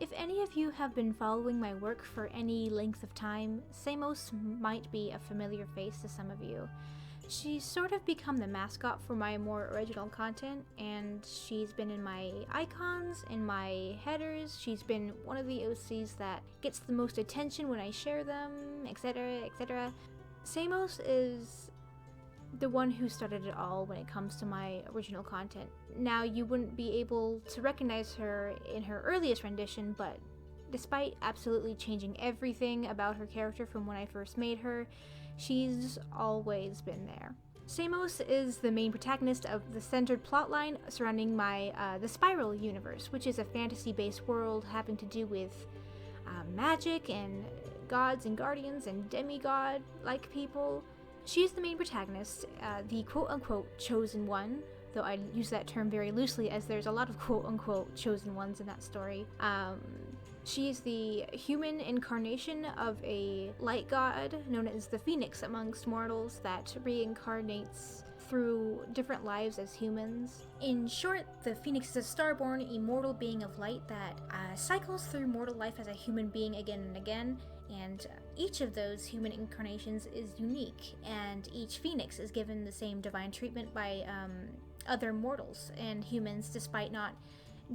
If any of you have been following my work for any length of time, Samos might be a familiar face to some of you. She's sort of become the mascot for my more original content, and she's been in my icons, in my headers, she's been one of the OCs that gets the most attention when I share them, etc, etc. Samos is the one who started it all when it comes to my original content. Now, you wouldn't be able to recognize her in her earliest rendition, but despite absolutely changing everything about her character from when I first made her, she's always been there. Samos is the main protagonist of the centered plotline surrounding my the Spiral universe, which is a fantasy-based world having to do with magic and gods and guardians and demigod-like people. She's the main protagonist, the quote-unquote chosen one, though I use that term very loosely as there's a lot of quote-unquote chosen ones in that story. She's the human incarnation of a light god known as the Phoenix amongst mortals that reincarnates through different lives as humans. In short, the Phoenix is a starborn, immortal being of light that cycles through mortal life as a human being again and again, and each of those human incarnations is unique, and each Phoenix is given the same divine treatment by other mortals and humans, despite not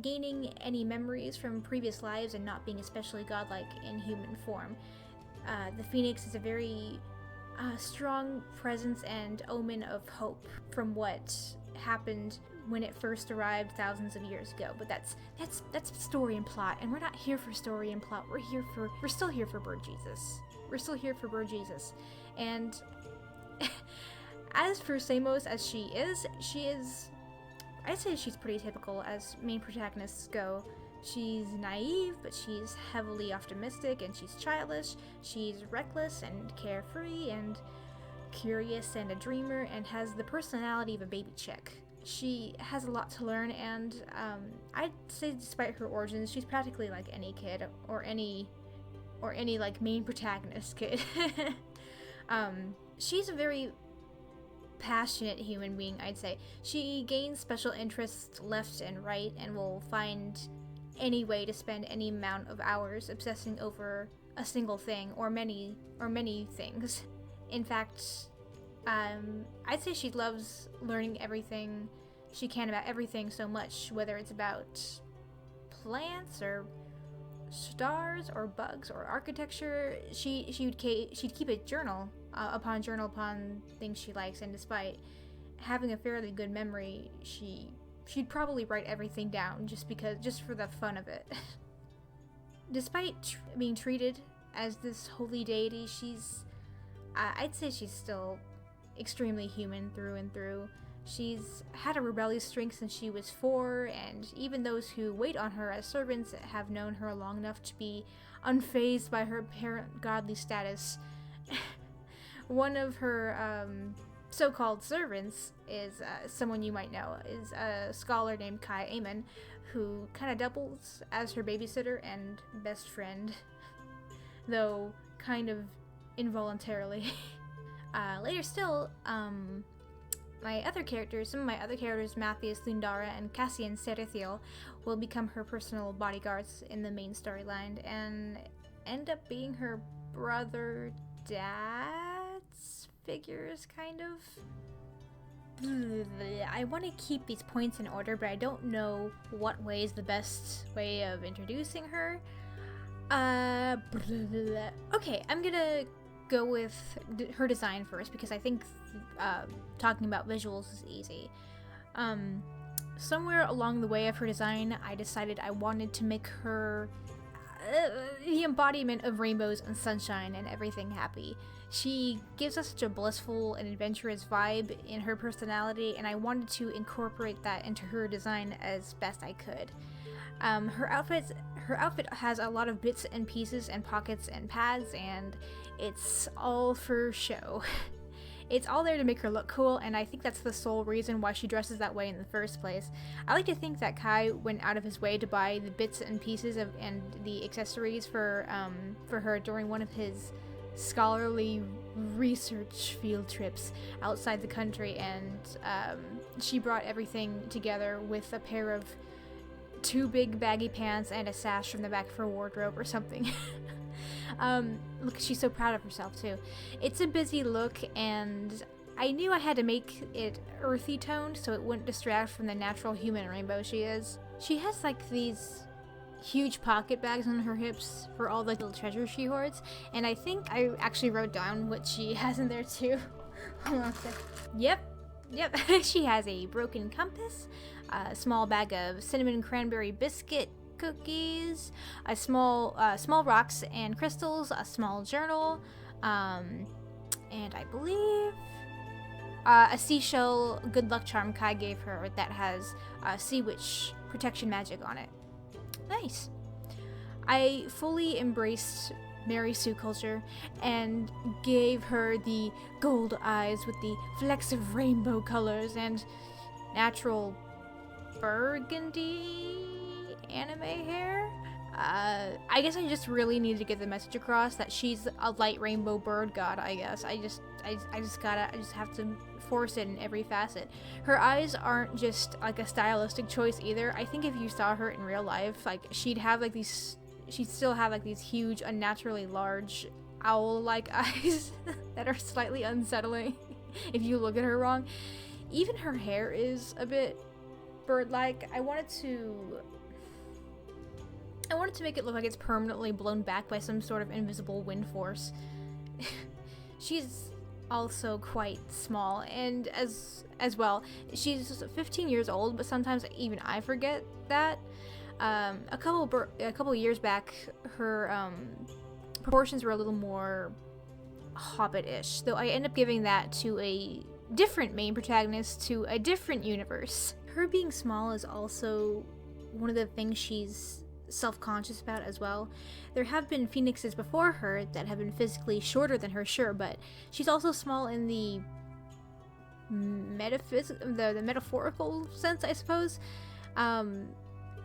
gaining any memories from previous lives and not being especially godlike in human form. The Phoenix is a very strong presence and omen of hope from what happened when it first arrived thousands of years ago. But that's story and plot, and we're not here for story and plot. We're still here for Bird Jesus. We're still here for Bird Jesus. And as for Samos as she is, I'd say she's pretty typical as main protagonists go. She's naive, but she's heavily optimistic, and she's childish. She's reckless and carefree and curious and a dreamer, and has the personality of a baby chick. She has a lot to learn, and I'd say despite her origins, she's practically like any kid or any like main protagonist kid. She's a very passionate human being, I'd say. She gains special interests left and right and will find any way to spend any amount of hours obsessing over a single thing or many things. In fact, I'd say she loves learning everything she can about everything so much, whether it's about plants or stars or bugs or architecture. She'd keep a journal upon things she likes, and despite having a fairly good memory, she'd probably write everything down just for the fun of it. Despite being treated as this holy deity, I'd say she's still extremely human through and through. She's had a rebellious streak since she was 4, and even those who wait on her as servants have known her long enough to be unfazed by her apparent godly status. One of her so-called servants is someone you might know, is a scholar named Kai Amon, who kind of doubles as her babysitter and best friend, though kind of involuntarily. Later still, some of my other characters, Matthias Lundara and Cassian Serethiel, will become her personal bodyguards in the main storyline and end up being her brother dad's figures, kind of. I want to keep these points in order, but I don't know what way is the best way of introducing her. Okay, I'm gonna go with her design first, because I think talking about visuals is easy. Somewhere along the way of her design, I decided I wanted to make her the embodiment of rainbows and sunshine and everything happy. She gives us such a blissful and adventurous vibe in her personality, and I wanted to incorporate that into her design as best I could. Her outfit has a lot of bits and pieces and pockets and pads, and it's all for show. It's all there to make her look cool, and I think that's the sole reason why she dresses that way in the first place. I like to think that Kai went out of his way to buy the bits and pieces and the accessories for her during one of his scholarly research field trips outside the country, and she brought everything together with a pair of 2 big baggy pants and a sash from the back of her wardrobe or something. Look, she's so proud of herself too. It's a busy look, and I knew I had to make it earthy toned so it wouldn't distract from the natural human rainbow she is. She has like these huge pocket bags on her hips for all the little treasures she hoards, and I think I actually wrote down what she has in there too. Hold on a sec. Yep. She has a broken compass, a small bag of cinnamon cranberry biscuit cookies, a small rocks and crystals, a small journal, and I believe a seashell good luck charm Kai gave her that has sea witch protection magic on it. Nice. I fully embraced Mary Sue culture and gave her the gold eyes with the flecks of rainbow colors and natural burgundy anime hair. I guess I just really need to get the message across that she's a light rainbow bird god, I guess. I just have to force it in every facet. Her eyes aren't just like a stylistic choice either. I think if you saw her in real life, like she'd still have like these huge, unnaturally large owl-like eyes that are slightly unsettling if you look at her wrong. Even her hair is a bit bird-like. I wanted to make it look like it's permanently blown back by some sort of invisible wind force. She's also quite small, and as well, she's 15 years old, but sometimes even I forget that. A couple years back, her proportions were a little more Hobbit-ish, though I end up giving that to a different main protagonist to a different universe. Her being small is also one of the things she's self-conscious about as well. There have been phoenixes before her that have been physically shorter than her, sure, but she's also small in the the metaphorical sense, I suppose.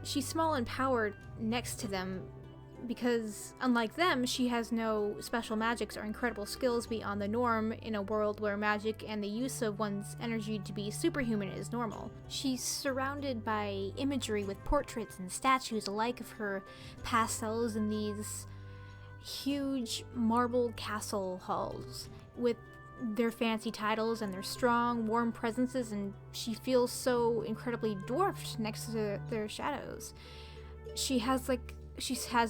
She's small and powered next to them because, unlike them, she has no special magics or incredible skills beyond the norm in a world where magic and the use of one's energy to be superhuman is normal. She's surrounded by imagery with portraits and statues alike of her pastels in these huge marble castle halls with their fancy titles and their strong, warm presences, and she feels so incredibly dwarfed next to their shadows. She has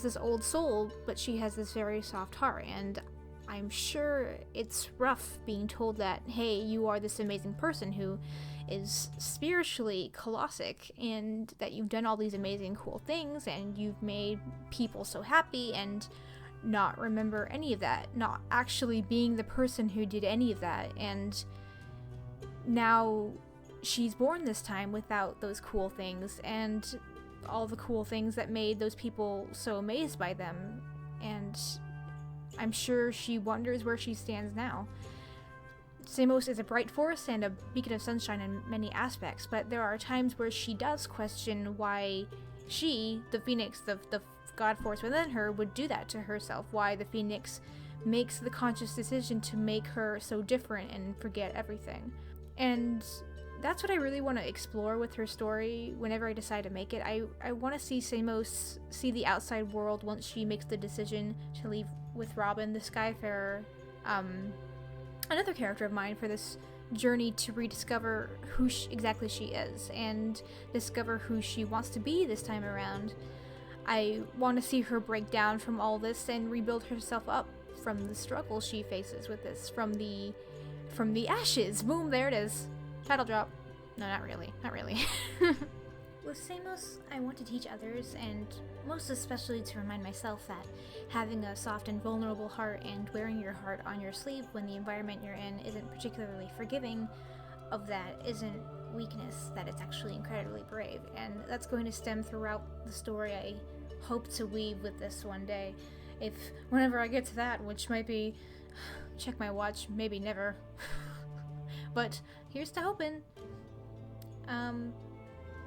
this old soul, but she has this very soft heart, and I'm sure it's rough being told that, hey, you are this amazing person who is spiritually colossic, and that you've done all these amazing cool things, and you've made people so happy, and not remember any of that, not actually being the person who did any of that, and now she's born this time without those cool things, and all the cool things that made those people so amazed by them, and I'm sure she wonders where she stands now. Samos is a bright force and a beacon of sunshine in many aspects, but there are times where she does question why she, the Phoenix, the God force within her, would do that to herself, why the Phoenix makes the conscious decision to make her so different and forget everything. And that's what I really want to explore with her story whenever I decide to make it. I want to see Samos see the outside world once she makes the decision to leave with Robin, the Skyfarer, another character of mine, for this journey to rediscover who exactly she is and discover who she wants to be this time around. I want to see her break down from all this and rebuild herself up from the struggle she faces with this, from the ashes. Boom, there it is. Title drop. No, not really. With Samos, I want to teach others, and most especially to remind myself that having a soft and vulnerable heart and wearing your heart on your sleeve when the environment you're in isn't particularly forgiving of that isn't weakness, that it's actually incredibly brave. And that's going to stem throughout the story I hope to weave with this one day. If whenever I get to that, which might be, check my watch, maybe never. But here's to hoping.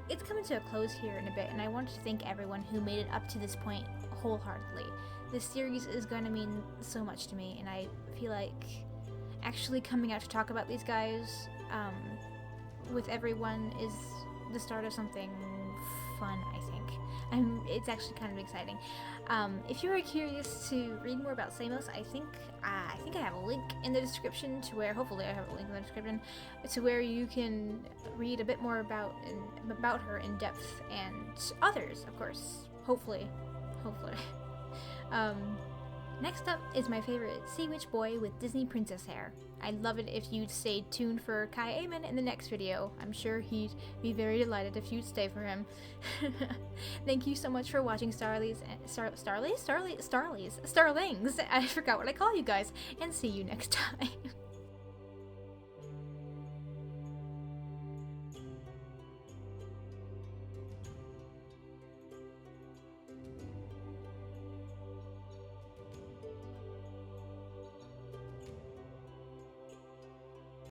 It's coming to a close here in a bit, and I wanted to thank everyone who made it up to this point wholeheartedly. This series is going to mean so much to me, and I feel like actually coming out to talk about these guys with everyone is the start of something fun, I think. It's actually kind of exciting. If you are curious to read more about Samos, I think I have a link in the description to where, hopefully I have a link in the description, to where you can read a bit more about her in depth, and others, of course. Hopefully. Next up is my favorite sea witch boy with Disney princess hair. I'd love it if you'd stay tuned for Kai Amen in the next video. I'm sure he'd be very delighted if you'd stay for him. Thank you so much for watching Starlings. I forgot what I call you guys. And see you next time.